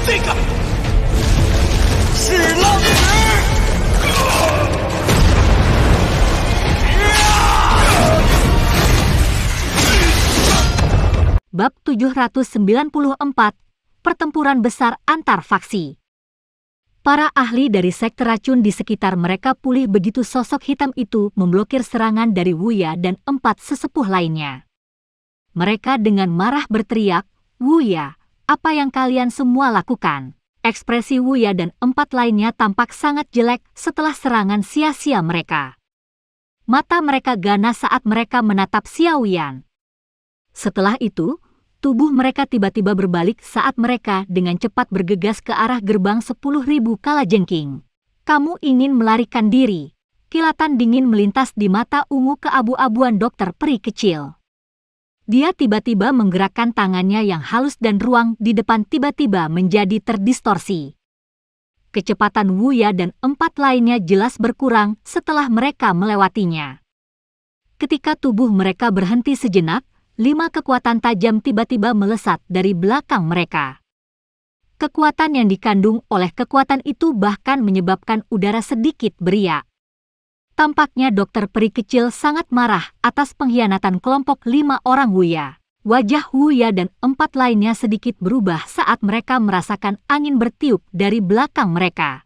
这个是浪石。Bab 794, Pertempuran Besar Antar Faksi. Para ahli dari sekte racun di sekitar mereka pulih begitu sosok hitam itu memblokir serangan dari Wuya dan 4 sesepuh lainnya. Mereka dengan marah berteriak, "Wuya, apa yang kalian semua lakukan?" Ekspresi Wuya dan 4 lainnya tampak sangat jelek setelah serangan sia-sia mereka. Mata mereka ganas saat mereka menatap Xiaoyan. Setelah itu, tubuh mereka tiba-tiba berbalik saat mereka dengan cepat bergegas ke arah gerbang 10.000 kalajengking. "Kamu ingin melarikan diri?" Kilatan dingin melintas di mata ungu keabu-abuan dokter peri kecil. Dia tiba-tiba menggerakkan tangannya yang halus dan ruang di depan tiba-tiba menjadi terdistorsi. Kecepatan Wuya dan 4 lainnya jelas berkurang setelah mereka melewatinya. Ketika tubuh mereka berhenti sejenak, 5 kekuatan tajam tiba-tiba melesat dari belakang mereka. Kekuatan yang dikandung oleh kekuatan itu bahkan menyebabkan udara sedikit beriak. Tampaknya dokter peri kecil sangat marah atas pengkhianatan kelompok 5 orang Wuya. Wajah Wuya dan 4 lainnya sedikit berubah saat mereka merasakan angin bertiup dari belakang mereka.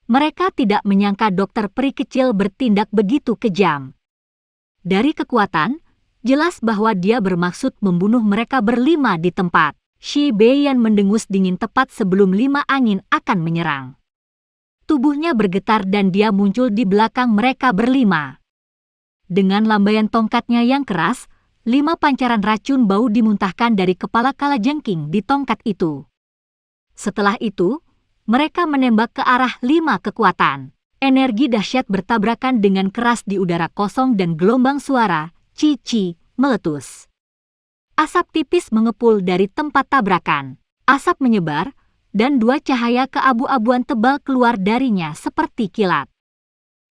Mereka tidak menyangka dokter peri kecil bertindak begitu kejam. Dari kekuatan, jelas bahwa dia bermaksud membunuh mereka berlima di tempat. Shi Beiyan mendengus dingin tepat sebelum 5 angin akan menyerang. Tubuhnya bergetar dan dia muncul di belakang mereka berlima. Dengan lambaian tongkatnya yang keras, 5 pancaran racun bau dimuntahkan dari kepala kalajengking di tongkat itu. Setelah itu, mereka menembak ke arah 5 kekuatan. Energi dahsyat bertabrakan dengan keras di udara kosong dan gelombang suara "Cici" meletus. Asap tipis mengepul dari tempat tabrakan. Asap menyebar, dan 2 cahaya keabu-abuan tebal keluar darinya seperti kilat.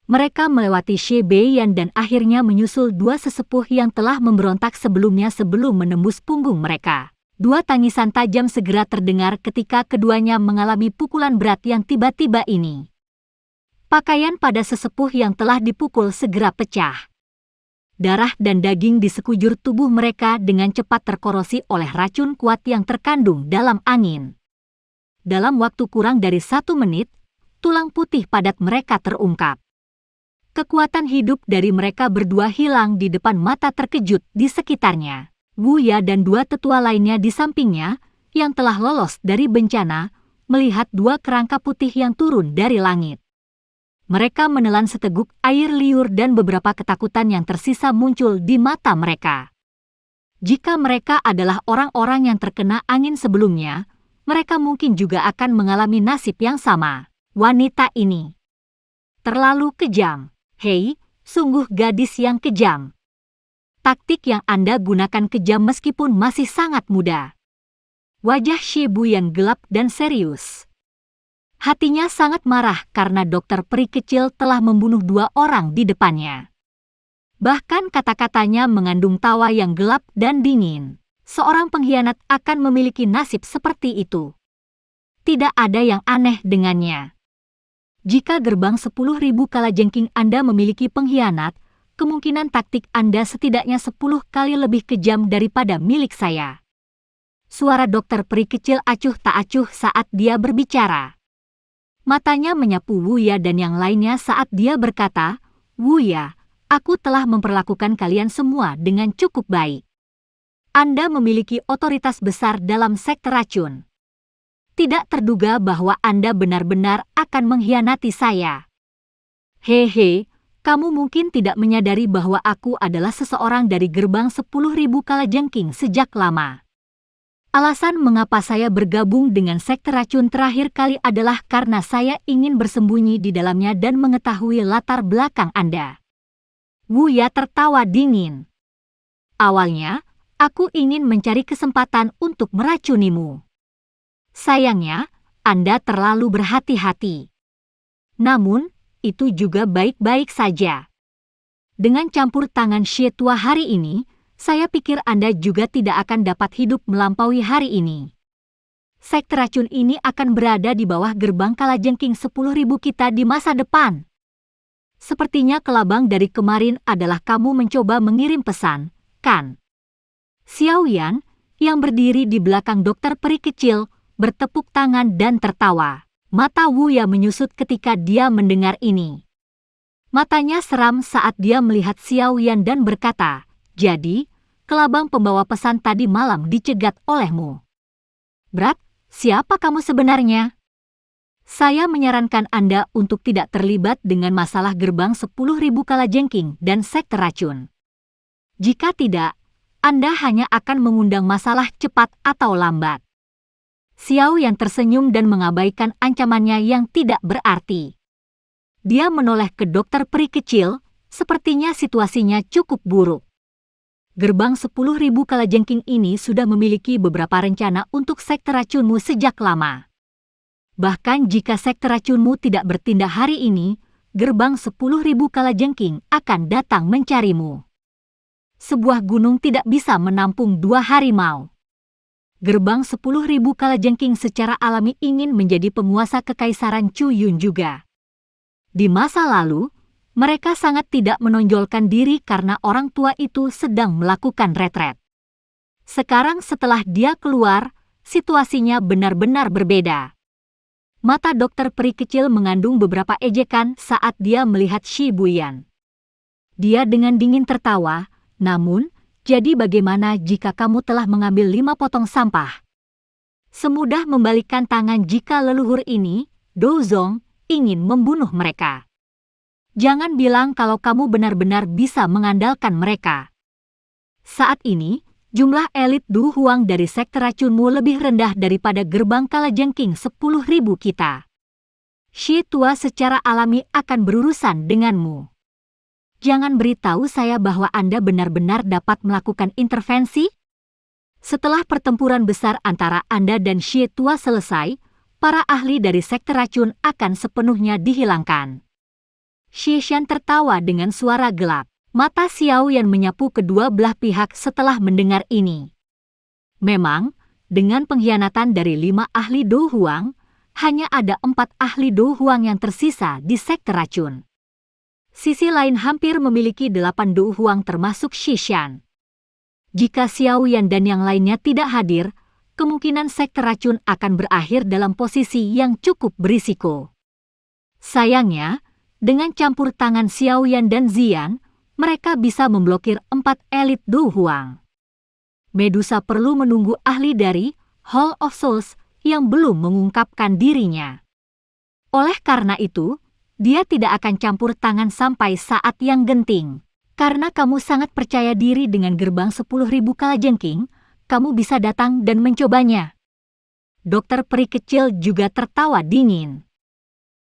Mereka melewati Shi Beiyan dan akhirnya menyusul 2 sesepuh yang telah memberontak sebelumnya sebelum menembus punggung mereka. 2 tangisan tajam segera terdengar ketika keduanya mengalami pukulan berat yang tiba-tiba ini. Pakaian pada sesepuh yang telah dipukul segera pecah. Darah dan daging di sekujur tubuh mereka dengan cepat terkorosi oleh racun kuat yang terkandung dalam angin. Dalam waktu kurang dari 1 menit, tulang putih padat mereka terungkap. Kekuatan hidup dari mereka berdua hilang di depan mata terkejut di sekitarnya. Wuya dan 2 tetua lainnya di sampingnya, yang telah lolos dari bencana, melihat 2 kerangka putih yang turun dari langit. Mereka menelan seteguk air liur dan beberapa ketakutan yang tersisa muncul di mata mereka. Jika mereka adalah orang-orang yang terkena angin sebelumnya, mereka mungkin juga akan mengalami nasib yang sama. Wanita ini terlalu kejam. Hei, sungguh gadis yang kejam. Taktik yang Anda gunakan kejam meskipun masih sangat muda. Wajah Shi Beiyan gelap dan serius. Hatinya sangat marah karena dokter peri kecil telah membunuh 2 orang di depannya. Bahkan kata-katanya mengandung tawa yang gelap dan dingin. Seorang pengkhianat akan memiliki nasib seperti itu. Tidak ada yang aneh dengannya. Jika gerbang 10.000 kalajengking Anda memiliki pengkhianat, kemungkinan taktik Anda setidaknya 10 kali lebih kejam daripada milik saya. Suara dokter peri kecil acuh tak acuh saat dia berbicara. Matanya menyapu Wuya dan yang lainnya saat dia berkata, "Wuya, aku telah memperlakukan kalian semua dengan cukup baik. Anda memiliki otoritas besar dalam sekte racun. Tidak terduga bahwa Anda benar-benar akan mengkhianati saya. Hehe, kamu mungkin tidak menyadari bahwa aku adalah seseorang dari gerbang 10.000 kalajengking sejak lama. Alasan mengapa saya bergabung dengan sekte racun terakhir kali adalah karena saya ingin bersembunyi di dalamnya dan mengetahui latar belakang Anda." Wuya tertawa dingin. "Awalnya, aku ingin mencari kesempatan untuk meracunimu. Sayangnya, Anda terlalu berhati-hati. Namun, itu juga baik-baik saja. Dengan campur tangan Xie tua hari ini, saya pikir Anda juga tidak akan dapat hidup melampaui hari ini." Sekte racun ini akan berada di bawah gerbang kalajengking 10.000 kita di masa depan. Sepertinya kelabang dari kemarin adalah kamu mencoba mengirim pesan, kan? Xiao Yan, yang berdiri di belakang dokter peri kecil, bertepuk tangan dan tertawa. Mata Wu Ya menyusut ketika dia mendengar ini. Matanya seram saat dia melihat Xiao Yan dan berkata, "Jadi, kelabang pembawa pesan tadi malam dicegat olehmu. Brat, siapa kamu sebenarnya?" "Saya menyarankan Anda untuk tidak terlibat dengan masalah gerbang 10.000 kalajengking dan sekte racun. Jika tidak, Anda hanya akan mengundang masalah cepat atau lambat." Xiao yang tersenyum dan mengabaikan ancamannya yang tidak berarti. Dia menoleh ke dokter peri kecil, sepertinya situasinya cukup buruk. Gerbang 10.000 kalajengking ini sudah memiliki beberapa rencana untuk sekte racunmu sejak lama. Bahkan jika sekte racunmu tidak bertindak hari ini, gerbang 10.000 kalajengking akan datang mencarimu. Sebuah gunung tidak bisa menampung 2 harimau. Gerbang 10.000 kalajengking secara alami ingin menjadi penguasa kekaisaran Chu Yun juga. Di masa lalu, mereka sangat tidak menonjolkan diri karena orang tua itu sedang melakukan retret. Sekarang setelah dia keluar, situasinya benar-benar berbeda. Mata dokter peri kecil mengandung beberapa ejekan saat dia melihat Shi Buyan. Dia dengan dingin tertawa, "Namun, jadi bagaimana jika kamu telah mengambil 5 potong sampah? Semudah membalikkan tangan jika leluhur ini, Dozong, ingin membunuh mereka. Jangan bilang kalau kamu benar-benar bisa mengandalkan mereka. Saat ini, jumlah elit Du Huang dari sekte racunmu lebih rendah daripada gerbang kalajengking 10.000 kita. Shi tua secara alami akan berurusan denganmu. Jangan beritahu saya bahwa Anda benar-benar dapat melakukan intervensi?" Setelah pertempuran besar antara Anda dan Shi tua selesai, para ahli dari sekte racun akan sepenuhnya dihilangkan. Shi Shan tertawa dengan suara gelap. Mata Xiao Yan menyapu kedua belah pihak setelah mendengar ini. Memang, dengan pengkhianatan dari 5 ahli Do Huang, hanya ada 4 ahli Do Huang yang tersisa di sekte racun. Sisi lain hampir memiliki 8 Do Huang termasuk Shi Shan. Jika Xiao Yan dan yang lainnya tidak hadir, kemungkinan sekte racun akan berakhir dalam posisi yang cukup berisiko. Sayangnya, dengan campur tangan Xiao Yan dan Ziyan, mereka bisa memblokir 4 elit Do Huang. Medusa perlu menunggu ahli dari Hall of Souls yang belum mengungkapkan dirinya. Oleh karena itu, dia tidak akan campur tangan sampai saat yang genting. Karena kamu sangat percaya diri dengan gerbang 10.000 kalajengking, kamu bisa datang dan mencobanya. Dokter peri kecil juga tertawa dingin.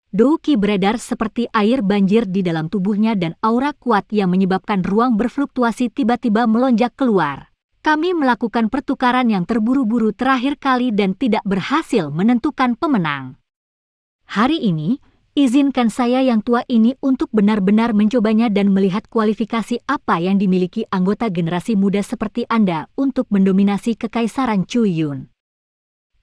Dou Qi beredar seperti air banjir di dalam tubuhnya dan aura kuat yang menyebabkan ruang berfluktuasi tiba-tiba melonjak keluar. Kami melakukan pertukaran yang terburu-buru terakhir kali dan tidak berhasil menentukan pemenang. Hari ini, izinkan saya yang tua ini untuk benar-benar mencobanya dan melihat kualifikasi apa yang dimiliki anggota generasi muda seperti Anda untuk mendominasi kekaisaran Chu Yun.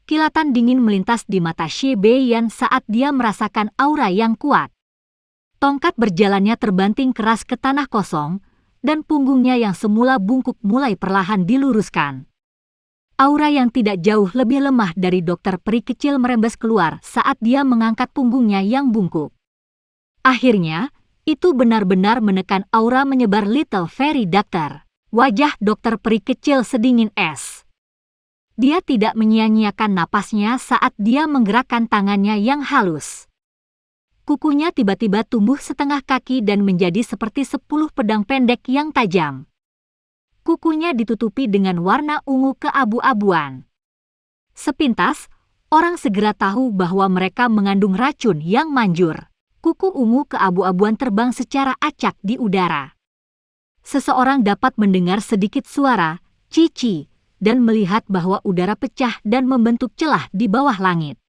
Kilatan dingin melintas di mata Shi Beiyan saat dia merasakan aura yang kuat. Tongkat berjalannya terbanting keras ke tanah kosong, dan punggungnya yang semula bungkuk mulai perlahan diluruskan. Aura yang tidak jauh lebih lemah dari dokter peri kecil merembes keluar saat dia mengangkat punggungnya yang bungkuk. Akhirnya, itu benar-benar menekan aura menyebar Little Fairy Doctor. Wajah dokter peri kecil sedingin es. Dia tidak menyia-nyiakan napasnya saat dia menggerakkan tangannya yang halus. Kukunya tiba-tiba tumbuh setengah kaki dan menjadi seperti 10 pedang pendek yang tajam. Kukunya ditutupi dengan warna ungu keabu-abuan. Sepintas, orang segera tahu bahwa mereka mengandung racun yang manjur. Kuku ungu keabu-abuan terbang secara acak di udara. Seseorang dapat mendengar sedikit suara cici dan melihat bahwa udara pecah dan membentuk celah di bawah langit.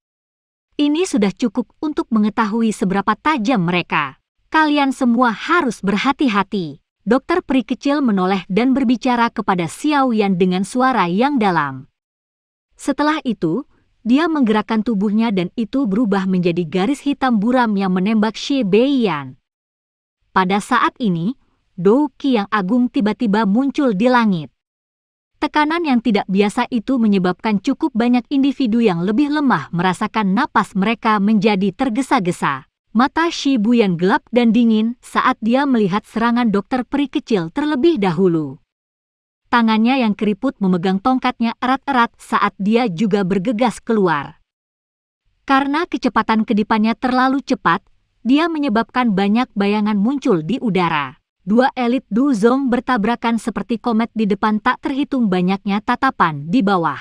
Ini sudah cukup untuk mengetahui seberapa tajam mereka. Kalian semua harus berhati-hati. Dokter peri kecil menoleh dan berbicara kepada Xiao Yan dengan suara yang dalam. Setelah itu, Dia menggerakkan tubuhnya dan itu berubah menjadi garis hitam buram yang menembak Shi Beiyan. Pada saat ini, Dou Qi yang agung tiba-tiba muncul di langit. Tekanan yang tidak biasa itu menyebabkan cukup banyak individu yang lebih lemah merasakan napas mereka menjadi tergesa-gesa. Mata Shi Buyan gelap dan dingin saat dia melihat serangan dokter peri kecil terlebih dahulu. Tangannya yang keriput memegang tongkatnya erat-erat saat dia juga bergegas keluar. Karena kecepatan kedipannya terlalu cepat, dia menyebabkan banyak bayangan muncul di udara. Dua elit Du Zong bertabrakan seperti komet di depan tak terhitung banyaknya tatapan di bawah.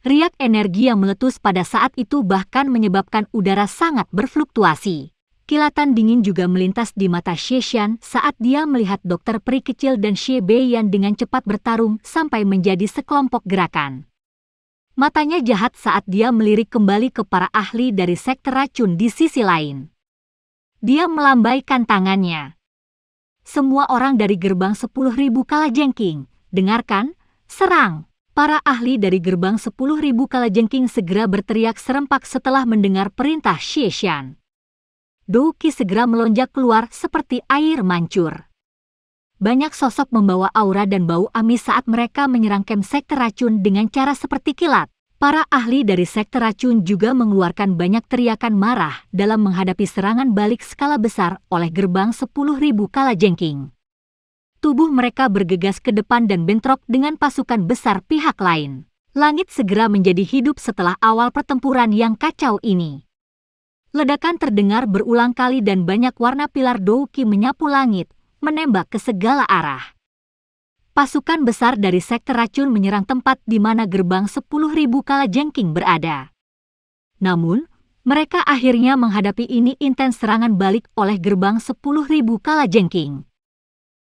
Riak energi yang meletus pada saat itu bahkan menyebabkan udara sangat berfluktuasi. Kilatan dingin juga melintas di mata Xie saat dia melihat dokter peri kecil dan Shi Beiyan dengan cepat bertarung sampai menjadi sekelompok gerakan. Matanya jahat saat dia melirik kembali ke para ahli dari sekte racun di sisi lain. Dia melambaikan tangannya. Semua orang dari gerbang 10.000 kalajengking, dengarkan, serang! Para ahli dari gerbang 10.000 kalajengking segera berteriak serempak setelah mendengar perintah Xie Shan. Dou Qi segera melonjak keluar seperti air mancur. Banyak sosok membawa aura dan bau amis saat mereka menyerang kamp sekte racun dengan cara seperti kilat. Para ahli dari sekte racun juga mengeluarkan banyak teriakan marah dalam menghadapi serangan balik skala besar oleh gerbang 10.000 kalajengking. Tubuh mereka bergegas ke depan dan bentrok dengan pasukan besar pihak lain. Langit segera menjadi hidup setelah awal pertempuran yang kacau ini. Ledakan terdengar berulang kali dan banyak warna pilar Dou Qi menyapu langit, menembak ke segala arah. Pasukan besar dari sekte racun menyerang tempat di mana gerbang 10.000 kalajengking berada. Namun, mereka akhirnya menghadapi ini intens serangan balik oleh gerbang 10.000 kalajengking.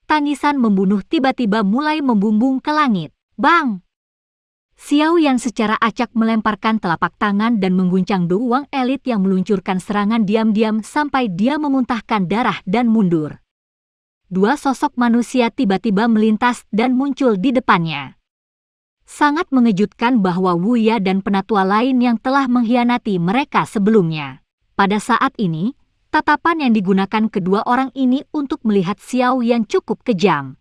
Tangisan membunuh tiba-tiba mulai membumbung ke langit. Bang! Xiao Yan secara acak melemparkan telapak tangan dan mengguncang Dou Wang elit yang meluncurkan serangan diam-diam sampai dia memuntahkan darah dan mundur. Dua sosok manusia tiba-tiba melintas dan muncul di depannya. Sangat mengejutkan bahwa Wu Ya dan penatua lain yang telah mengkhianati mereka sebelumnya. Pada saat ini, tatapan yang digunakan kedua orang ini untuk melihat Xiao Yan cukup kejam.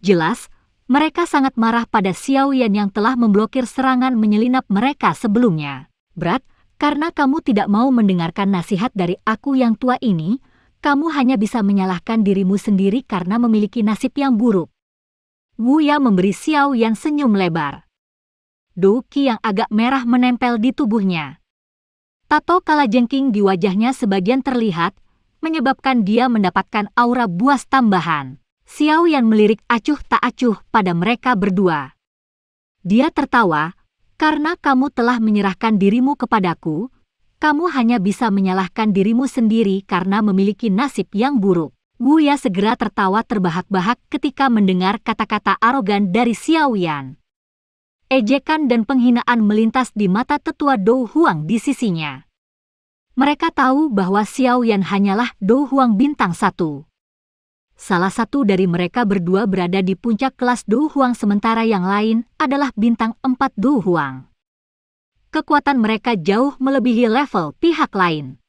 Jelas, mereka sangat marah pada Xiao Yan yang telah memblokir serangan menyelinap mereka sebelumnya. Berat, karena kamu tidak mau mendengarkan nasihat dari aku yang tua ini, kamu hanya bisa menyalahkan dirimu sendiri karena memiliki nasib yang buruk. Wu Ya memberi Xiao Yan senyum lebar. Dou Qi yang agak merah menempel di tubuhnya. Tato kalajengking di wajahnya sebagian terlihat, menyebabkan dia mendapatkan aura buas tambahan. Xiao Yan melirik acuh tak acuh pada mereka berdua. Dia tertawa, karena kamu telah menyerahkan dirimu kepadaku, kamu hanya bisa menyalahkan dirimu sendiri karena memiliki nasib yang buruk. Wu Ya segera tertawa terbahak-bahak ketika mendengar kata-kata arogan dari Xiao Yan. Ejekan dan penghinaan melintas di mata tetua Dou Huang di sisinya. Mereka tahu bahwa Xiao Yan hanyalah Dou Huang bintang 1. Salah satu dari mereka berdua berada di puncak kelas Dou Huang sementara yang lain adalah bintang 4 Dou Huang. Kekuatan mereka jauh melebihi level pihak lain.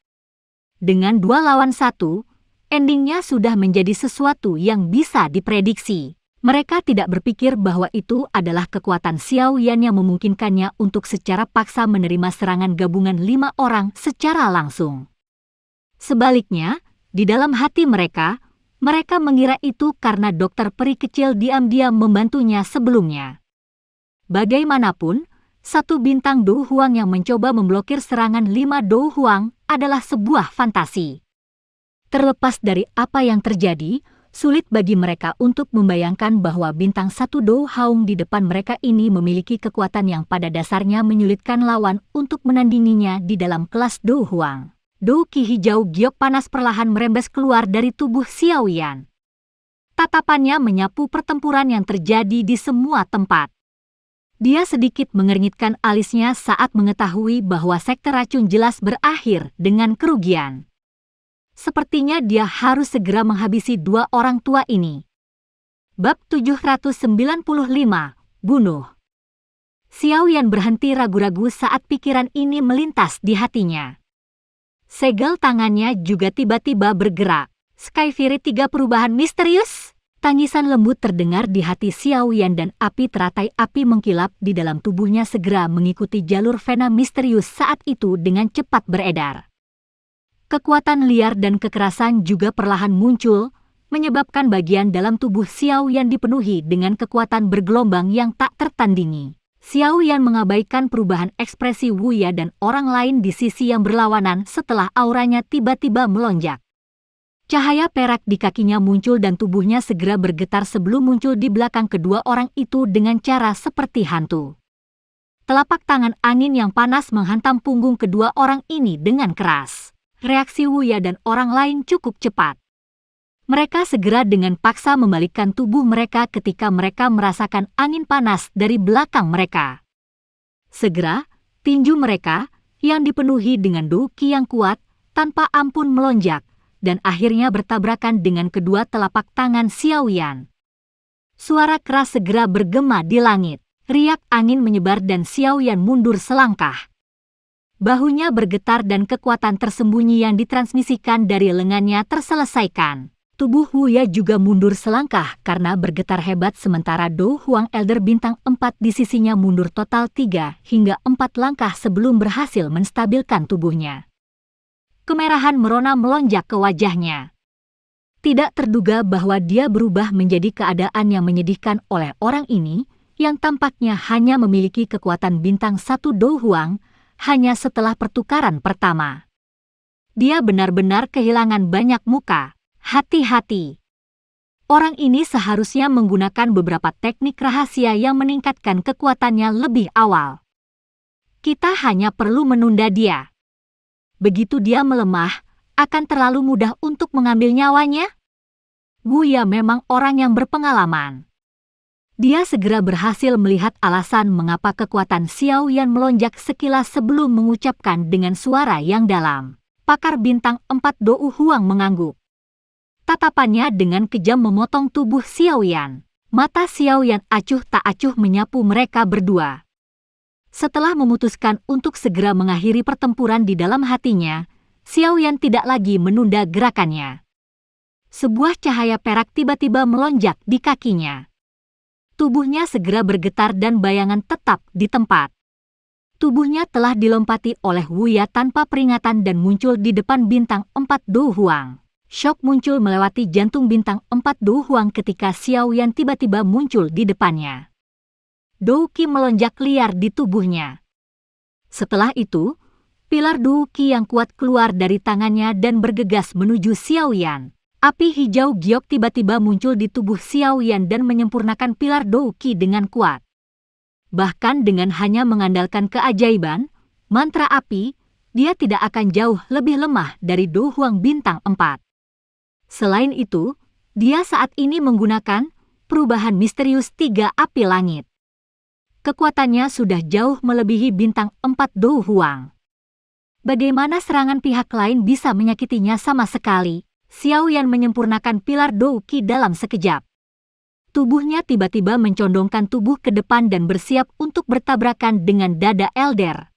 Dengan 2 lawan 1, endingnya sudah menjadi sesuatu yang bisa diprediksi. Mereka tidak berpikir bahwa itu adalah kekuatan Xiao Yan yang memungkinkannya untuk secara paksa menerima serangan gabungan 5 orang secara langsung. Sebaliknya, di dalam hati mereka mengira itu karena dokter peri kecil diam-diam membantunya sebelumnya. Bagaimanapun, satu bintang Dou Huang yang mencoba memblokir serangan 5 Dou Huang adalah sebuah fantasi. Terlepas dari apa yang terjadi, sulit bagi mereka untuk membayangkan bahwa bintang 1 Dou Huang di depan mereka ini memiliki kekuatan yang pada dasarnya menyulitkan lawan untuk menandinginya di dalam kelas Dou Huang. Dou Qi hijau giok panas perlahan merembes keluar dari tubuh Xiao Yan. Tatapannya menyapu pertempuran yang terjadi di semua tempat. Dia sedikit mengernyitkan alisnya saat mengetahui bahwa sekte racun jelas berakhir dengan kerugian. Sepertinya dia harus segera menghabisi 2 orang tua ini. Bab 795, Bunuh. Xiao Yan berhenti ragu-ragu saat pikiran ini melintas di hatinya. Segel tangannya juga tiba-tiba bergerak. Sky Fury 3 perubahan misterius. Tangisan lembut terdengar di hati Xiao Yan dan api teratai api mengkilap di dalam tubuhnya segera mengikuti jalur vena misterius saat itu dengan cepat beredar. Kekuatan liar dan kekerasan juga perlahan muncul, menyebabkan bagian dalam tubuh Xiao Yan dipenuhi dengan kekuatan bergelombang yang tak tertandingi. Xiao Yan mengabaikan perubahan ekspresi Wuya dan orang lain di sisi yang berlawanan setelah auranya tiba-tiba melonjak. Cahaya perak di kakinya muncul dan tubuhnya segera bergetar sebelum muncul di belakang kedua orang itu dengan cara seperti hantu. Telapak tangan angin yang panas menghantam punggung kedua orang ini dengan keras. Reaksi Wuya dan orang lain cukup cepat. Mereka segera dengan paksa membalikkan tubuh mereka ketika mereka merasakan angin panas dari belakang mereka. Segera, tinju mereka, yang dipenuhi dengan doki yang kuat, tanpa ampun melonjak, dan akhirnya bertabrakan dengan kedua telapak tangan Xiao Yan. Suara keras segera bergema di langit, riak angin menyebar dan Xiao Yan mundur selangkah. Bahunya bergetar dan kekuatan tersembunyi yang ditransmisikan dari lengannya terselesaikan. Tubuh Wuya juga mundur selangkah karena bergetar hebat sementara Do Huang Elder bintang 4 di sisinya mundur total 3 hingga 4 langkah sebelum berhasil menstabilkan tubuhnya. Kemerahan merona melonjak ke wajahnya. Tidak terduga bahwa dia berubah menjadi keadaan yang menyedihkan oleh orang ini yang tampaknya hanya memiliki kekuatan bintang 1 Do Huang hanya setelah pertukaran pertama. Dia benar-benar kehilangan banyak muka. Hati-hati. Orang ini seharusnya menggunakan beberapa teknik rahasia yang meningkatkan kekuatannya lebih awal. Kita hanya perlu menunda dia. Begitu dia melemah, akan terlalu mudah untuk mengambil nyawanya? Wuya memang orang yang berpengalaman. Dia segera berhasil melihat alasan mengapa kekuatan Xiao Yan melonjak sekilas sebelum mengucapkan dengan suara yang dalam. Pakar bintang 4 Do Huang mengangguk. Tatapannya dengan kejam memotong tubuh Xiao Yan. Mata Xiao Yan acuh tak acuh menyapu mereka berdua. Setelah memutuskan untuk segera mengakhiri pertempuran di dalam hatinya, Xiao Yan tidak lagi menunda gerakannya. Sebuah cahaya perak tiba-tiba melonjak di kakinya. Tubuhnya segera bergetar dan bayangan tetap di tempat. Tubuhnya telah dilompati oleh Wuya tanpa peringatan dan muncul di depan bintang 4 Do Huang. Syok muncul melewati jantung bintang 4 Do Huang ketika Xiao Yan tiba-tiba muncul di depannya. Do Qi melonjak liar di tubuhnya. Setelah itu, pilar Do Qi yang kuat keluar dari tangannya dan bergegas menuju Xiao Yan. Api hijau giok tiba-tiba muncul di tubuh Xiao Yan dan menyempurnakan pilar Do Qi dengan kuat. Bahkan dengan hanya mengandalkan keajaiban, mantra api, dia tidak akan jauh lebih lemah dari Do Huang bintang 4. Selain itu, dia saat ini menggunakan perubahan misterius 3 api langit. Kekuatannya sudah jauh melebihi bintang 4 Do Huang. Bagaimana serangan pihak lain bisa menyakitinya sama sekali? Xiao Yan menyempurnakan pilar Do Qi dalam sekejap. Tubuhnya tiba-tiba mencondongkan tubuh ke depan dan bersiap untuk bertabrakan dengan dada Elder.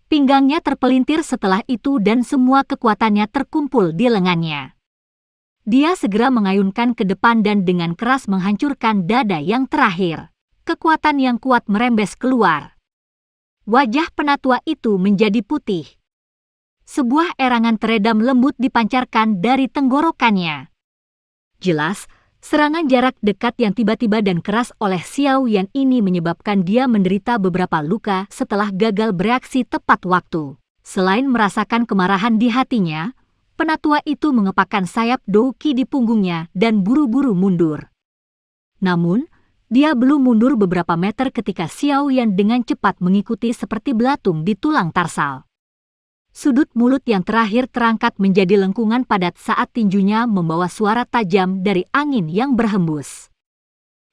Pinggangnya terpelintir setelah itu dan semua kekuatannya terkumpul di lengannya. Dia segera mengayunkan ke depan dan dengan keras menghancurkan dada yang terakhir. Kekuatan yang kuat merembes keluar. Wajah penatua itu menjadi putih. Sebuah erangan teredam lembut dipancarkan dari tenggorokannya. Jelas, serangan jarak dekat yang tiba-tiba dan keras oleh Xiao Yan ini menyebabkan dia menderita beberapa luka setelah gagal bereaksi tepat waktu. Selain merasakan kemarahan di hatinya, penatua itu mengepakkan sayap Do Qi di punggungnya dan buru-buru mundur. Namun, dia belum mundur beberapa meter ketika Xiao Yan dengan cepat mengikuti seperti belatung di tulang tarsal. Sudut mulut yang terakhir terangkat menjadi lengkungan padat saat tinjunya membawa suara tajam dari angin yang berhembus.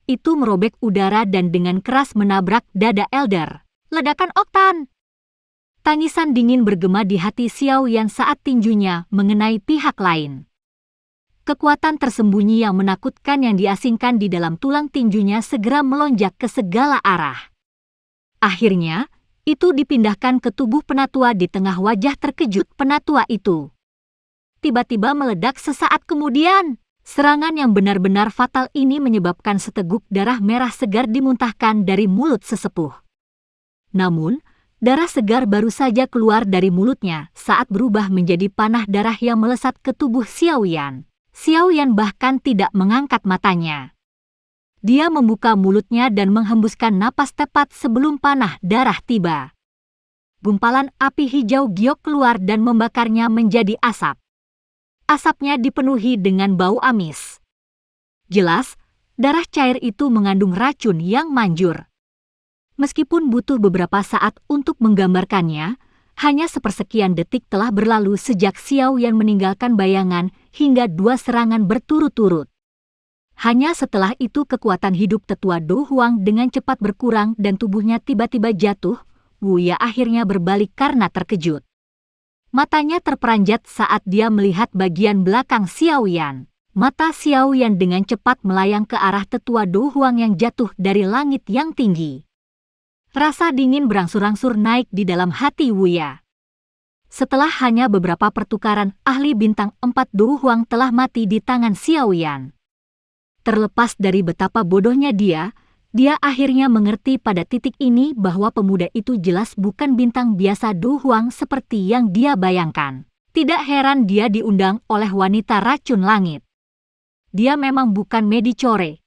Itu merobek udara dan dengan keras menabrak dada Elder. Ledakan oktan! Tangisan dingin bergema di hati Xiao Yan saat tinjunya mengenai pihak lain. Kekuatan tersembunyi yang menakutkan yang diasingkan di dalam tulang tinjunya segera melonjak ke segala arah. Akhirnya, itu dipindahkan ke tubuh penatua di tengah wajah terkejut penatua itu. Tiba-tiba meledak sesaat kemudian. Serangan yang benar-benar fatal ini menyebabkan seteguk darah merah segar dimuntahkan dari mulut sesepuh. Namun, darah segar baru saja keluar dari mulutnya saat berubah menjadi panah darah yang melesat ke tubuh Xiao Yan. Xiao Yan bahkan tidak mengangkat matanya. Dia membuka mulutnya dan menghembuskan napas tepat sebelum panah darah tiba. Gumpalan api hijau giok keluar dan membakarnya menjadi asap. Asapnya dipenuhi dengan bau amis. Jelas, darah cair itu mengandung racun yang manjur. Meskipun butuh beberapa saat untuk menggambarkannya, hanya sepersekian detik telah berlalu sejak Xiao Yan meninggalkan bayangan hingga 2 serangan berturut-turut. Hanya setelah itu kekuatan hidup tetua Do Huang dengan cepat berkurang dan tubuhnya tiba-tiba jatuh. Wuya akhirnya berbalik karena terkejut. Matanya terperanjat saat dia melihat bagian belakang Xiao Yan. Mata Xiao Yan dengan cepat melayang ke arah tetua Do Huang yang jatuh dari langit yang tinggi. Rasa dingin berangsur-angsur naik di dalam hati Wuya. Setelah hanya beberapa pertukaran, ahli bintang 4 Do Huang telah mati di tangan Xiao Yan. Terlepas dari betapa bodohnya dia akhirnya mengerti pada titik ini bahwa pemuda itu jelas bukan bintang biasa Do Huang seperti yang dia bayangkan. Tidak heran dia diundang oleh wanita racun langit. Dia memang bukan Medicore.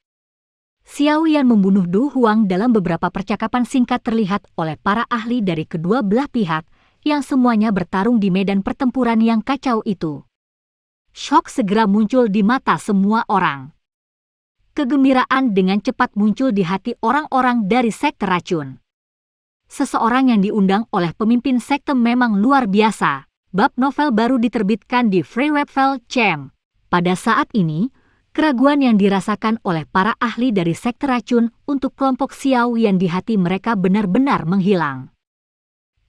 Xiao Yan membunuh Do Huang dalam beberapa percakapan singkat terlihat oleh para ahli dari kedua belah pihak yang semuanya bertarung di medan pertempuran yang kacau itu. Syok segera muncul di mata semua orang. Kegembiraan dengan cepat muncul di hati orang-orang dari sekte racun. Seseorang yang diundang oleh pemimpin sekte memang luar biasa. Bab novel baru diterbitkan di Freewebvel Chem. Pada saat ini, keraguan yang dirasakan oleh para ahli dari sekte racun untuk kelompok Xiao Yan di hati mereka benar-benar menghilang.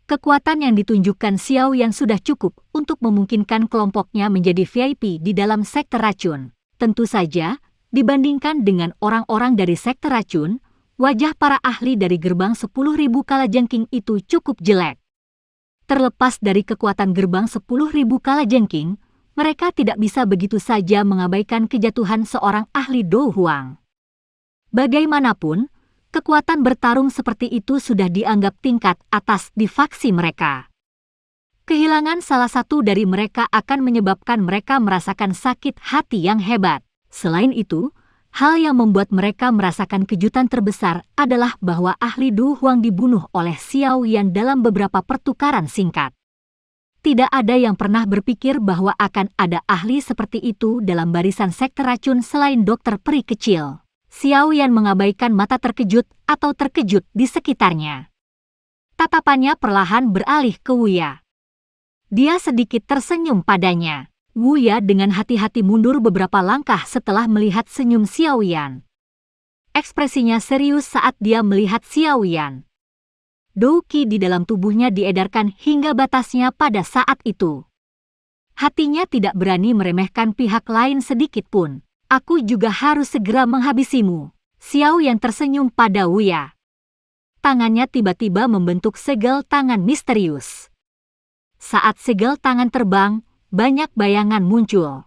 Kekuatan yang ditunjukkan Xiao Yan sudah cukup untuk memungkinkan kelompoknya menjadi VIP di dalam sekte racun. Tentu saja, dibandingkan dengan orang-orang dari sekte racun, wajah para ahli dari gerbang 10.000 kalajengking itu cukup jelek. Terlepas dari kekuatan gerbang 10.000 kalajengking, mereka tidak bisa begitu saja mengabaikan kejatuhan seorang ahli Do Huang. Bagaimanapun, kekuatan bertarung seperti itu sudah dianggap tingkat atas di faksi mereka. Kehilangan salah satu dari mereka akan menyebabkan mereka merasakan sakit hati yang hebat. Selain itu, hal yang membuat mereka merasakan kejutan terbesar adalah bahwa ahli Do Huang dibunuh oleh Xiao Yan dalam beberapa pertukaran singkat. Tidak ada yang pernah berpikir bahwa akan ada ahli seperti itu dalam barisan sekte racun selain dokter peri kecil. Xiao Yan mengabaikan mata terkejut atau terkejut di sekitarnya. Tatapannya perlahan beralih ke Wuya. Dia sedikit tersenyum padanya. Wuya dengan hati-hati mundur beberapa langkah setelah melihat senyum Xiao Yan. Ekspresinya serius saat dia melihat Xiao Yan. Dou Qi di dalam tubuhnya diedarkan hingga batasnya pada saat itu. Hatinya tidak berani meremehkan pihak lain sedikit pun. Aku juga harus segera menghabisimu. Xiao Yan tersenyum pada Wuya. Tangannya tiba-tiba membentuk segel tangan misterius. Saat segel tangan terbang, banyak bayangan muncul.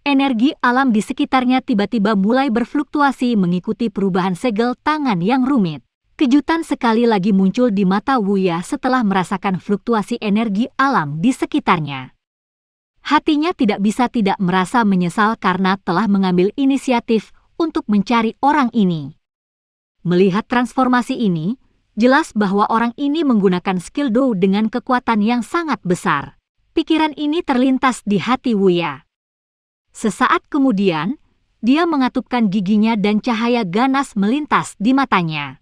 Energi alam di sekitarnya tiba-tiba mulai berfluktuasi mengikuti perubahan segel tangan yang rumit. Kejutan sekali lagi muncul di mata Wuya setelah merasakan fluktuasi energi alam di sekitarnya. Hatinya tidak bisa tidak merasa menyesal karena telah mengambil inisiatif untuk mencari orang ini. Melihat transformasi ini, jelas bahwa orang ini menggunakan skill Dou dengan kekuatan yang sangat besar. Pikiran ini terlintas di hati Wuya. Sesaat kemudian, dia mengatupkan giginya dan cahaya ganas melintas di matanya.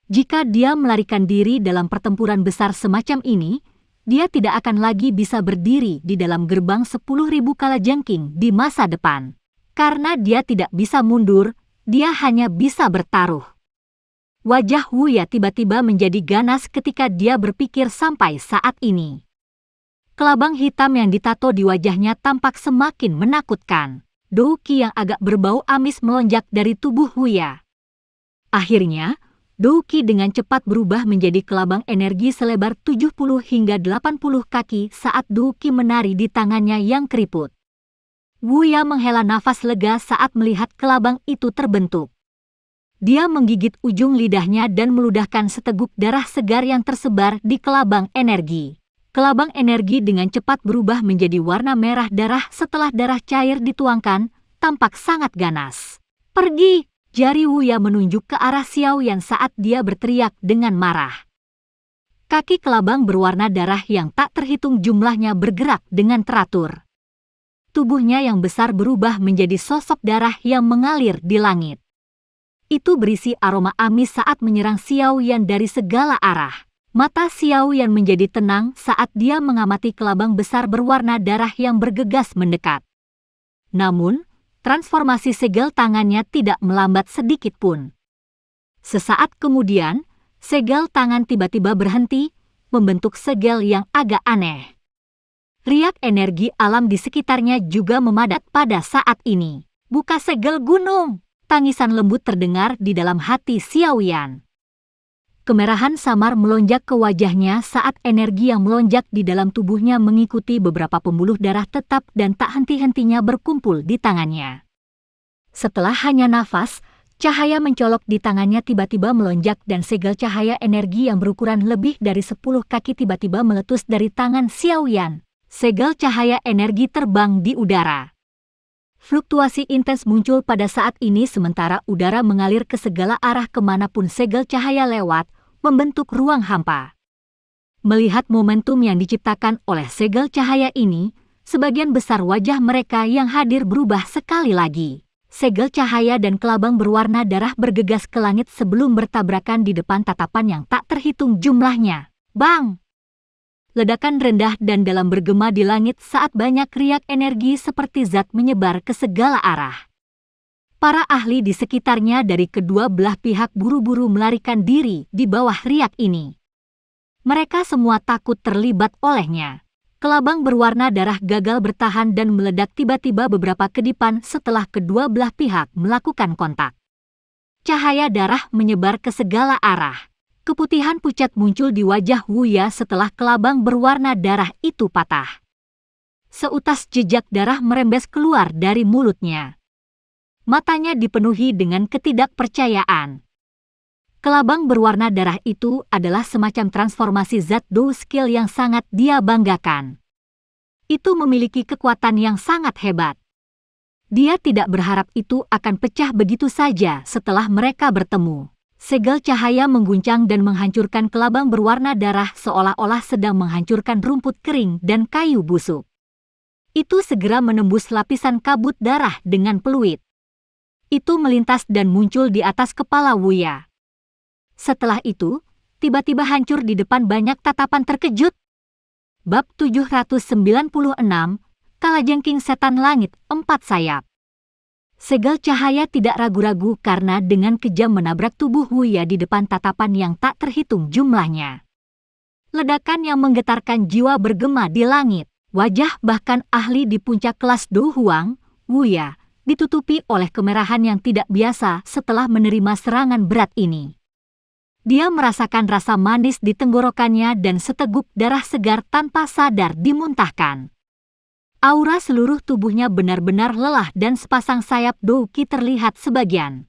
Jika dia melarikan diri dalam pertempuran besar semacam ini, dia tidak akan lagi bisa berdiri di dalam gerbang 10.000 kalajengking di masa depan. Karena dia tidak bisa mundur, dia hanya bisa bertaruh. Wajah Wuya tiba-tiba menjadi ganas ketika dia berpikir sampai saat ini. Kelabang hitam yang ditato di wajahnya tampak semakin menakutkan. Dou Qi yang agak berbau amis melonjak dari tubuh Wuya. Akhirnya, Dou Qi dengan cepat berubah menjadi kelabang energi selebar 70 hingga 80 kaki saat Dou Qi menari di tangannya yang keriput. Wuya menghela nafas lega saat melihat kelabang itu terbentuk. Dia menggigit ujung lidahnya dan meludahkan seteguk darah segar yang tersebar di kelabang energi. Kelabang energi dengan cepat berubah menjadi warna merah darah setelah darah cair dituangkan, tampak sangat ganas. "Pergi!" Jari Wuya menunjuk ke arah Xiaoyan saat dia berteriak dengan marah. Kaki kelabang berwarna darah yang tak terhitung jumlahnya bergerak dengan teratur. Tubuhnya yang besar berubah menjadi sosok darah yang mengalir di langit. Itu berisi aroma amis saat menyerang Xiaoyan dari segala arah. Mata Xiaoyan menjadi tenang saat dia mengamati kelabang besar berwarna darah yang bergegas mendekat. Namun, transformasi segel tangannya tidak melambat sedikit pun. Sesaat kemudian, segel tangan tiba-tiba berhenti, membentuk segel yang agak aneh. Riak energi alam di sekitarnya juga memadat pada saat ini. "Buka segel gunung!" Tangisan lembut terdengar di dalam hati Xiaoyan. Kemerahan samar melonjak ke wajahnya saat energi yang melonjak di dalam tubuhnya mengikuti beberapa pembuluh darah tetap dan tak henti-hentinya berkumpul di tangannya. Setelah hanya nafas, cahaya mencolok di tangannya tiba-tiba melonjak dan segel cahaya energi yang berukuran lebih dari 10 kaki tiba-tiba meletus dari tangan Xiaoyan. Segel cahaya energi terbang di udara. Fluktuasi intens muncul pada saat ini sementara udara mengalir ke segala arah kemanapun segel cahaya lewat, membentuk ruang hampa. Melihat momentum yang diciptakan oleh segel cahaya ini, sebagian besar wajah mereka yang hadir berubah sekali lagi. Segel cahaya dan kelabang berwarna darah bergegas ke langit sebelum bertabrakan di depan tatapan yang tak terhitung jumlahnya. Bang! Ledakan rendah dan dalam bergema di langit saat banyak riak energi seperti zat menyebar ke segala arah. Para ahli di sekitarnya dari kedua belah pihak buru-buru melarikan diri di bawah riak ini. Mereka semua takut terlibat olehnya. Kelabang berwarna darah gagal bertahan dan meledak tiba-tiba beberapa kedipan setelah kedua belah pihak melakukan kontak. Cahaya darah menyebar ke segala arah. Keputihan pucat muncul di wajah Wuya setelah kelabang berwarna darah itu patah. Seutas jejak darah merembes keluar dari mulutnya. Matanya dipenuhi dengan ketidakpercayaan. Kelabang berwarna darah itu adalah semacam transformasi zat Dou skill yang sangat dia banggakan. Itu memiliki kekuatan yang sangat hebat. Dia tidak berharap itu akan pecah begitu saja setelah mereka bertemu. Segel cahaya mengguncang dan menghancurkan kelabang berwarna darah seolah-olah sedang menghancurkan rumput kering dan kayu busuk. Itu segera menembus lapisan kabut darah dengan peluit. Itu melintas dan muncul di atas kepala Wuya. Setelah itu, tiba-tiba hancur di depan banyak tatapan terkejut. Bab 796, Kalajengking Setan Langit 4 Sayap. Segel cahaya tidak ragu-ragu karena dengan kejam menabrak tubuh Wuya di depan tatapan yang tak terhitung jumlahnya. Ledakan yang menggetarkan jiwa bergema di langit. Wajah bahkan ahli di puncak kelas Dou Huang, Wuya, ditutupi oleh kemerahan yang tidak biasa setelah menerima serangan berat ini. Dia merasakan rasa manis di tenggorokannya dan seteguk darah segar tanpa sadar dimuntahkan. Aura seluruh tubuhnya benar-benar lelah dan sepasang sayap Dou Qi terlihat sebagian.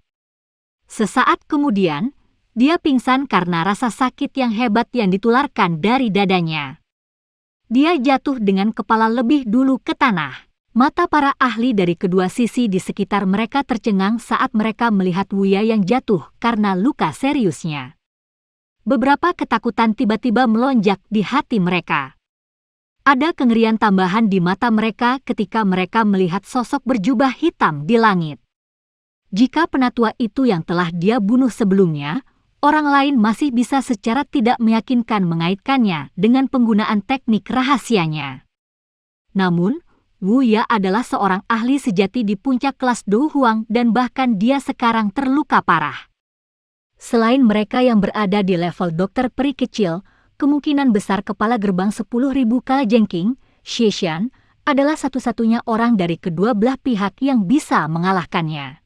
Sesaat kemudian, dia pingsan karena rasa sakit yang hebat yang ditularkan dari dadanya. Dia jatuh dengan kepala lebih dulu ke tanah. Mata para ahli dari kedua sisi di sekitar mereka tercengang saat mereka melihat Wuya yang jatuh karena luka seriusnya. Beberapa ketakutan tiba-tiba melonjak di hati mereka. Ada kengerian tambahan di mata mereka ketika mereka melihat sosok berjubah hitam di langit. Jika penatua itu yang telah dia bunuh sebelumnya, orang lain masih bisa secara tidak meyakinkan mengaitkannya dengan penggunaan teknik rahasianya. Namun, Wuya adalah seorang ahli sejati di puncak kelas Dou Huang dan bahkan dia sekarang terluka parah. Selain mereka yang berada di level dokter peri kecil, kemungkinan besar kepala gerbang 10.000 Kalajengking, Xieshan, adalah satu-satunya orang dari kedua belah pihak yang bisa mengalahkannya.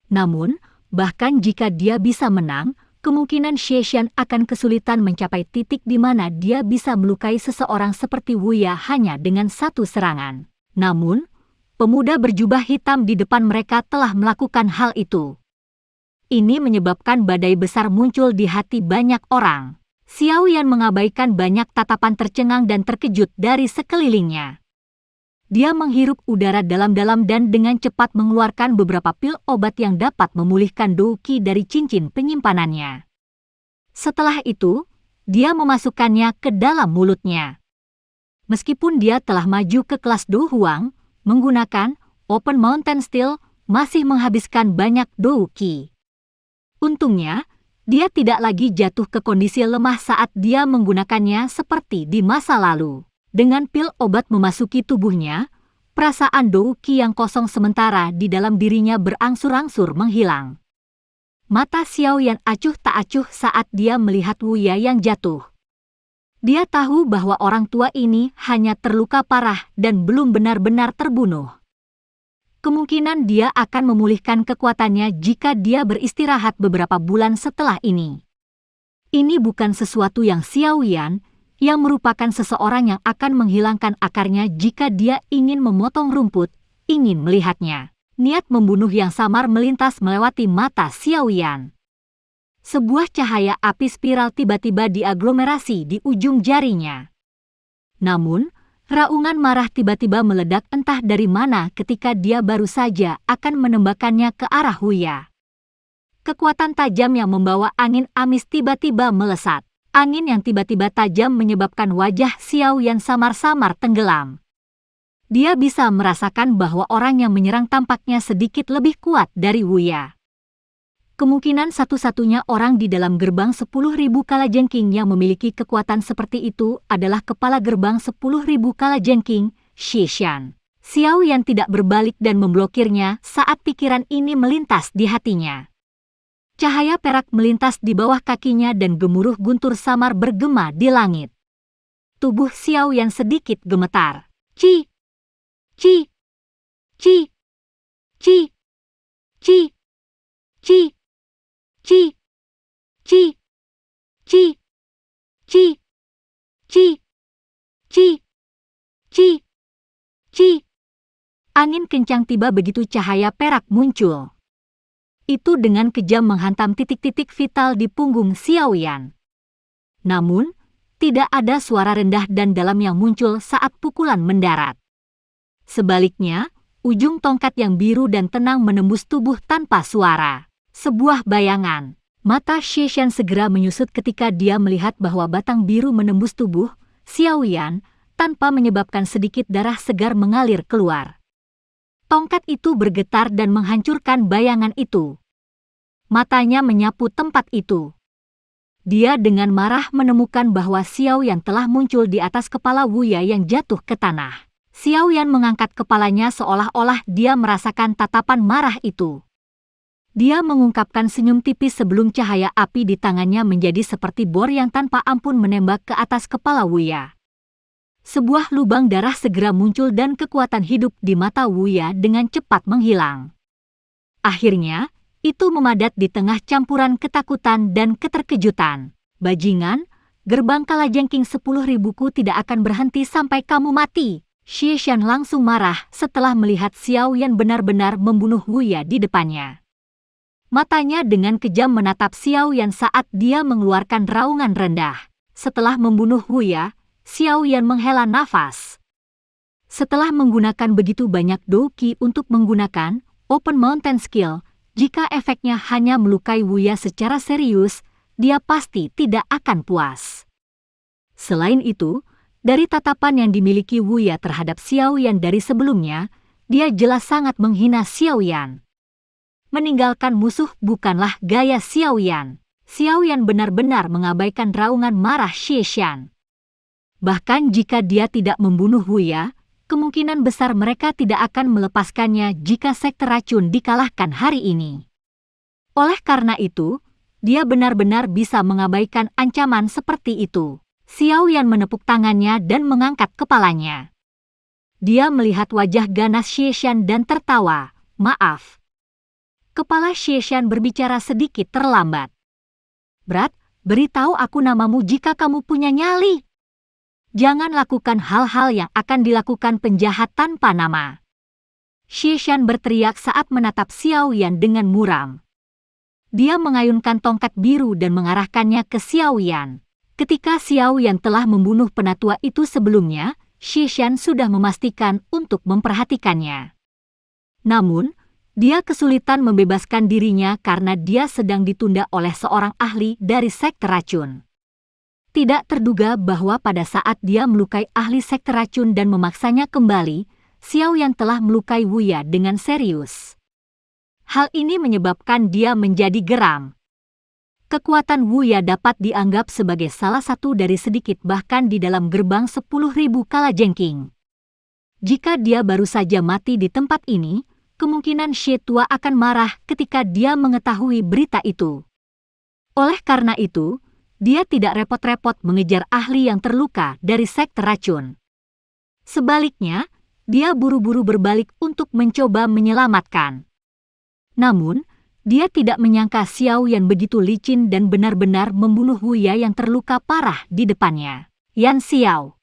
Namun, bahkan jika dia bisa menang, kemungkinan Xie akan kesulitan mencapai titik di mana dia bisa melukai seseorang seperti Wuya hanya dengan satu serangan. Namun, pemuda berjubah hitam di depan mereka telah melakukan hal itu. Ini menyebabkan badai besar muncul di hati banyak orang. Xiao Yan mengabaikan banyak tatapan tercengang dan terkejut dari sekelilingnya. Dia menghirup udara dalam-dalam dan dengan cepat mengeluarkan beberapa pil obat yang dapat memulihkan douqi dari cincin penyimpanannya. Setelah itu, dia memasukkannya ke dalam mulutnya. Meskipun dia telah maju ke kelas Do Huang, menggunakan Open Mountain Steel masih menghabiskan banyak douqi. Untungnya, dia tidak lagi jatuh ke kondisi lemah saat dia menggunakannya seperti di masa lalu. Dengan pil obat memasuki tubuhnya, perasaan douqi yang kosong sementara di dalam dirinya berangsur-angsur menghilang. Mata Xiao Yan acuh tak acuh saat dia melihat Wuya yang jatuh. Dia tahu bahwa orang tua ini hanya terluka parah dan belum benar-benar terbunuh. Kemungkinan dia akan memulihkan kekuatannya jika dia beristirahat beberapa bulan setelah ini. Ini bukan sesuatu yang Xiao Yan, yang merupakan seseorang yang akan menghilangkan akarnya jika dia ingin memotong rumput, ingin melihatnya. Niat membunuh yang samar melintas melewati mata Xiao Yan. Sebuah cahaya api spiral tiba-tiba diaglomerasi di ujung jarinya. Namun, raungan marah tiba-tiba meledak entah dari mana ketika dia baru saja akan menembakkannya ke arah Wuya. Kekuatan tajam yang membawa angin amis tiba-tiba melesat. Angin yang tiba-tiba tajam menyebabkan wajah Xiao Yan samar-samar tenggelam. Dia bisa merasakan bahwa orang yang menyerang tampaknya sedikit lebih kuat dari Wuya. Kemungkinan satu-satunya orang di dalam gerbang 10.000 kalajengking yang memiliki kekuatan seperti itu adalah kepala gerbang 10.000 kalajengking, Xie Shan. Xiao Yan tidak berbalik dan memblokirnya saat pikiran ini melintas di hatinya. Cahaya perak melintas di bawah kakinya dan gemuruh guntur samar bergema di langit. Tubuh Xiao Yan sedikit gemetar. Ci! Ci! Ci! Ci! Ci! Ci! Ci! Ci! Ci! Ci! Ci! Ci! Ci! Ci! Angin kencang tiba begitu cahaya perak muncul. Itu dengan kejam menghantam titik-titik vital di punggung Xiao Yan. Namun, tidak ada suara rendah dan dalam yang muncul saat pukulan mendarat. Sebaliknya, ujung tongkat yang biru dan tenang menembus tubuh tanpa suara. Sebuah bayangan. Mata Xie Shan segera menyusut ketika dia melihat bahwa batang biru menembus tubuh Xiao Yan tanpa menyebabkan sedikit darah segar mengalir keluar. Tongkat itu bergetar dan menghancurkan bayangan itu. Matanya menyapu tempat itu. Dia dengan marah menemukan bahwa Xiao Yan telah muncul di atas kepala Wuya yang jatuh ke tanah. Xiao Yan mengangkat kepalanya seolah-olah dia merasakan tatapan marah itu. Dia mengungkapkan senyum tipis sebelum cahaya api di tangannya menjadi seperti bor yang tanpa ampun menembak ke atas kepala Wuya. Sebuah lubang darah segera muncul dan kekuatan hidup di mata Wuya dengan cepat menghilang. Akhirnya, itu memadat di tengah campuran ketakutan dan keterkejutan. Bajingan, gerbang kalajengking 10.000-ku tidak akan berhenti sampai kamu mati. Xie Shan langsung marah setelah melihat Xiao Yan benar-benar membunuh Wuya di depannya. Matanya dengan kejam menatap Xiao Yan saat dia mengeluarkan raungan rendah. Setelah membunuh Wuya, Xiao Yan menghela nafas. Setelah menggunakan begitu banyak douqi untuk menggunakan Open Mountain Skill, jika efeknya hanya melukai Wuya secara serius, dia pasti tidak akan puas. Selain itu, dari tatapan yang dimiliki Wuya terhadap Xiao Yan dari sebelumnya, dia jelas sangat menghina Xiao Yan. Meninggalkan musuh bukanlah gaya Xiao Yan. Xiao Yan benar-benar mengabaikan raungan marah Xie Shan. Bahkan jika dia tidak membunuh Wuya, kemungkinan besar mereka tidak akan melepaskannya jika sekte racun dikalahkan hari ini. Oleh karena itu, dia benar-benar bisa mengabaikan ancaman seperti itu. Xiao Yan menepuk tangannya dan mengangkat kepalanya. Dia melihat wajah ganas Xie Shan dan tertawa. Maaf. Kepala Xie Shan berbicara sedikit terlambat. Brat, beritahu aku namamu jika kamu punya nyali. Jangan lakukan hal-hal yang akan dilakukan penjahat tanpa nama. Xishan berteriak saat menatap Xiao Yan dengan muram. Dia mengayunkan tongkat biru dan mengarahkannya ke Xiao Yan. Ketika Xiao Yan telah membunuh penatua itu sebelumnya, Xishan sudah memastikan untuk memperhatikannya. Namun, dia kesulitan membebaskan dirinya karena dia sedang ditunda oleh seorang ahli dari sekte racun. Tidak terduga bahwa pada saat dia melukai ahli sekte racun dan memaksanya kembali, Xiao Yan telah melukai Wuya dengan serius. Hal ini menyebabkan dia menjadi geram. Kekuatan Wuya dapat dianggap sebagai salah satu dari sedikit bahkan di dalam gerbang 10.000 kalajengking. Jika dia baru saja mati di tempat ini, kemungkinan Xie Tua akan marah ketika dia mengetahui berita itu. Oleh karena itu, dia tidak repot-repot mengejar ahli yang terluka dari sekte racun. Sebaliknya, dia buru-buru berbalik untuk mencoba menyelamatkan. Namun, dia tidak menyangka Xiao Yan begitu licin dan benar-benar membunuh Wuya yang terluka parah di depannya. Yan Xiao.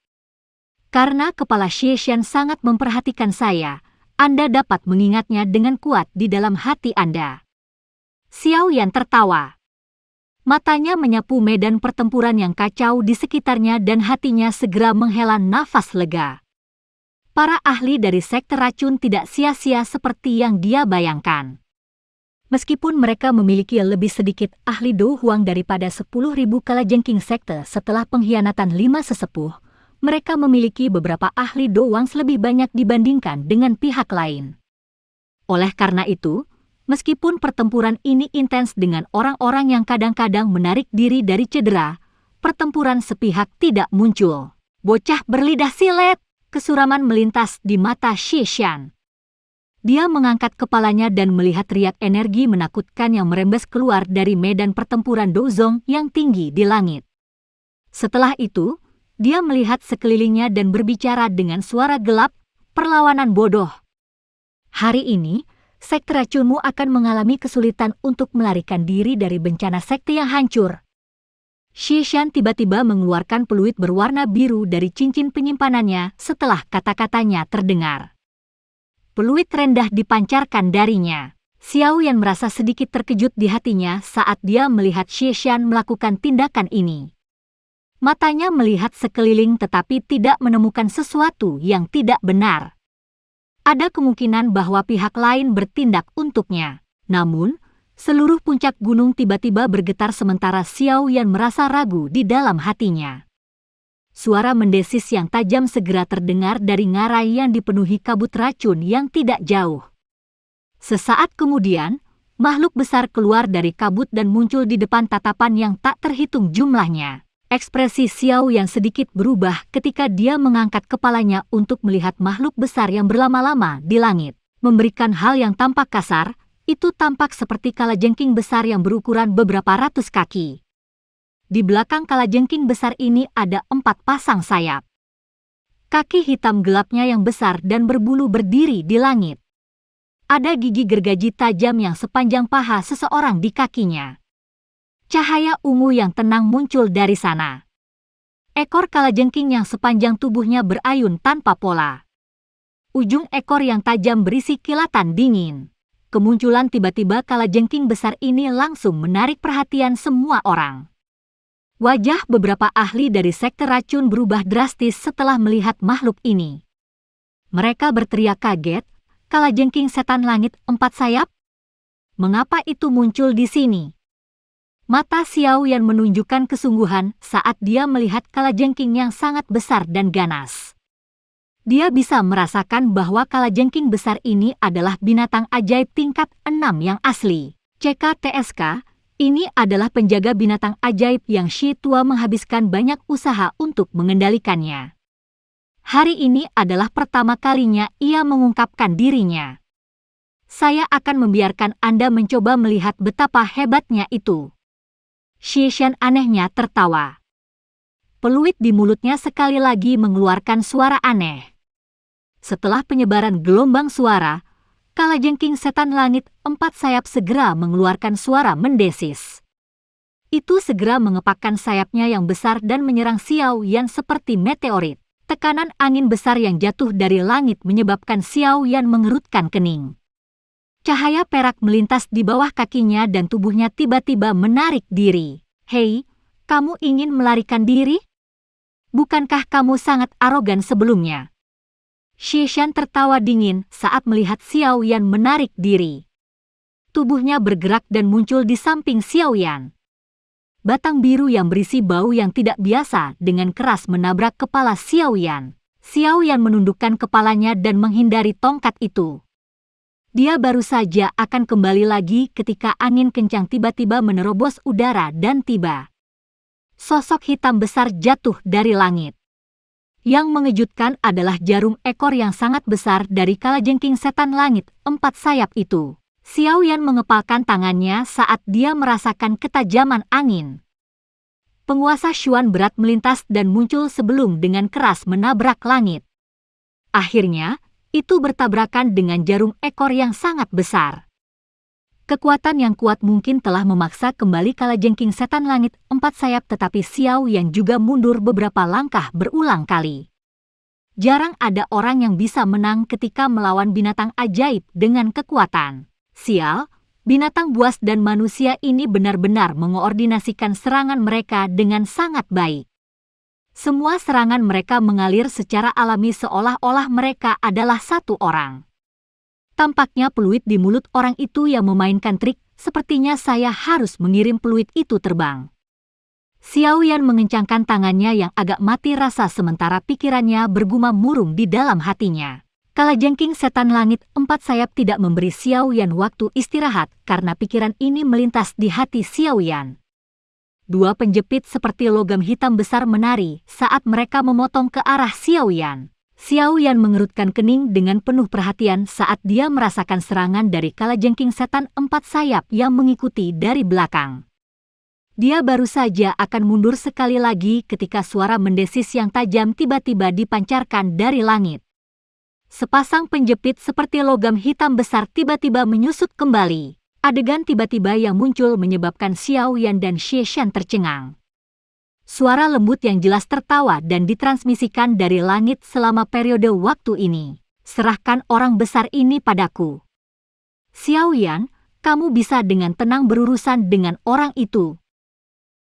Karena kepala Xishan sangat memperhatikan saya, Anda dapat mengingatnya dengan kuat di dalam hati Anda. Xiao Yan tertawa. Matanya menyapu medan pertempuran yang kacau di sekitarnya dan hatinya segera menghela nafas lega. Para ahli dari sekte racun tidak sia-sia seperti yang dia bayangkan. Meskipun mereka memiliki lebih sedikit ahli Do Huang daripada 10.000 kalajengking sekte setelah pengkhianatan 5 sesepuh, mereka memiliki beberapa ahli Do Huang lebih banyak dibandingkan dengan pihak lain. Oleh karena itu, meskipun pertempuran ini intens dengan orang-orang yang kadang-kadang menarik diri dari cedera, pertempuran sepihak tidak muncul. Bocah berlidah silet, kesuraman melintas di mata Xishan. Dia mengangkat kepalanya dan melihat riak energi menakutkan yang merembes keluar dari medan pertempuran Dozong yang tinggi di langit. Setelah itu, dia melihat sekelilingnya dan berbicara dengan suara gelap, perlawanan bodoh. Hari ini, sekte racunmu akan mengalami kesulitan untuk melarikan diri dari bencana sekte yang hancur. Xishan tiba-tiba mengeluarkan peluit berwarna biru dari cincin penyimpanannya setelah kata-katanya terdengar. Peluit rendah dipancarkan darinya. Xiao Yan merasa sedikit terkejut di hatinya saat dia melihat Xishan melakukan tindakan ini. Matanya melihat sekeliling tetapi tidak menemukan sesuatu yang tidak benar. Ada kemungkinan bahwa pihak lain bertindak untuknya. Namun, seluruh puncak gunung tiba-tiba bergetar sementara Xiao Yan merasa ragu di dalam hatinya. Suara mendesis yang tajam segera terdengar dari ngarai yang dipenuhi kabut racun yang tidak jauh. Sesaat kemudian, makhluk besar keluar dari kabut dan muncul di depan tatapan yang tak terhitung jumlahnya. Ekspresi Xiao yang sedikit berubah ketika dia mengangkat kepalanya untuk melihat makhluk besar yang berlama-lama di langit. Memberikan hal yang tampak kasar, itu tampak seperti kalajengking besar yang berukuran beberapa ratus kaki. Di belakang kalajengking besar ini ada 4 pasang sayap. Kaki hitam gelapnya yang besar dan berbulu berdiri di langit. Ada gigi gergaji tajam yang sepanjang paha seseorang di kakinya. Cahaya ungu yang tenang muncul dari sana. Ekor kalajengking yang sepanjang tubuhnya berayun tanpa pola. Ujung ekor yang tajam berisi kilatan dingin. Kemunculan tiba-tiba kalajengking besar ini langsung menarik perhatian semua orang. Wajah beberapa ahli dari sekte racun berubah drastis setelah melihat makhluk ini. Mereka berteriak kaget, kalajengking setan langit 4 sayap? Mengapa itu muncul di sini? Mata Xiao Yan menunjukkan kesungguhan saat dia melihat kalajengking yang sangat besar dan ganas. Dia bisa merasakan bahwa kalajengking besar ini adalah binatang ajaib tingkat 6 yang asli. CKTSK, ini adalah penjaga binatang ajaib yang Xie Tua menghabiskan banyak usaha untuk mengendalikannya. Hari ini adalah pertama kalinya ia mengungkapkan dirinya. Saya akan membiarkan Anda mencoba melihat betapa hebatnya itu. Xishan anehnya tertawa. Peluit di mulutnya sekali lagi mengeluarkan suara aneh. Setelah penyebaran gelombang suara, kalajengking setan langit 4 sayap segera mengeluarkan suara mendesis. Itu segera mengepakkan sayapnya yang besar dan menyerang Xiao Yan seperti meteorit. Tekanan angin besar yang jatuh dari langit menyebabkan Xiao Yan mengerutkan kening. Cahaya perak melintas di bawah kakinya dan tubuhnya tiba-tiba menarik diri. "Hei, kamu ingin melarikan diri? Bukankah kamu sangat arogan sebelumnya?" Xie Shan tertawa dingin saat melihat Xiao Yan menarik diri. Tubuhnya bergerak dan muncul di samping Xiao Yan. Batang biru yang berisi bau yang tidak biasa dengan keras menabrak kepala Xiao Yan. Xiao Yan menundukkan kepalanya dan menghindari tongkat itu. Dia baru saja akan kembali lagi ketika angin kencang tiba-tiba menerobos udara dan tiba. Sosok hitam besar jatuh dari langit. Yang mengejutkan adalah jarum ekor yang sangat besar dari kalajengking setan langit 4 sayap itu. Xiao Yan mengepalkan tangannya saat dia merasakan ketajaman angin. Penguasa Xuan berat melintas dan muncul sebelum dengan keras menabrak langit. Akhirnya, itu bertabrakan dengan jarum ekor yang sangat besar. Kekuatan yang kuat mungkin telah memaksa kembali kalajengking setan langit 4 sayap, tetapi Xiao Yan juga mundur beberapa langkah berulang kali. Jarang ada orang yang bisa menang ketika melawan binatang ajaib dengan kekuatan. Sial, binatang buas dan manusia ini benar-benar mengoordinasikan serangan mereka dengan sangat baik. Semua serangan mereka mengalir secara alami seolah-olah mereka adalah satu orang. Tampaknya peluit di mulut orang itu yang memainkan trik, sepertinya saya harus mengirim peluit itu terbang. Xiao Yan mengencangkan tangannya yang agak mati rasa sementara pikirannya bergumam murung di dalam hatinya. Kalajengking setan langit 4 sayap tidak memberi Xiao Yan waktu istirahat karena pikiran ini melintas di hati Xiao Yan. 2 penjepit seperti logam hitam besar menari saat mereka memotong ke arah Xiao Yan. Xiao Yan mengerutkan kening dengan penuh perhatian saat dia merasakan serangan dari kalajengking setan 4 sayap yang mengikuti dari belakang. Dia baru saja akan mundur sekali lagi ketika suara mendesis yang tajam tiba-tiba dipancarkan dari langit. Sepasang penjepit seperti logam hitam besar tiba-tiba menyusut kembali. Adegan tiba-tiba yang muncul menyebabkan Xiao Yan dan Xie Shan tercengang. Suara lembut yang jelas tertawa dan ditransmisikan dari langit selama periode waktu ini. "Serahkan orang besar ini padaku. Xiao Yan, kamu bisa dengan tenang berurusan dengan orang itu,"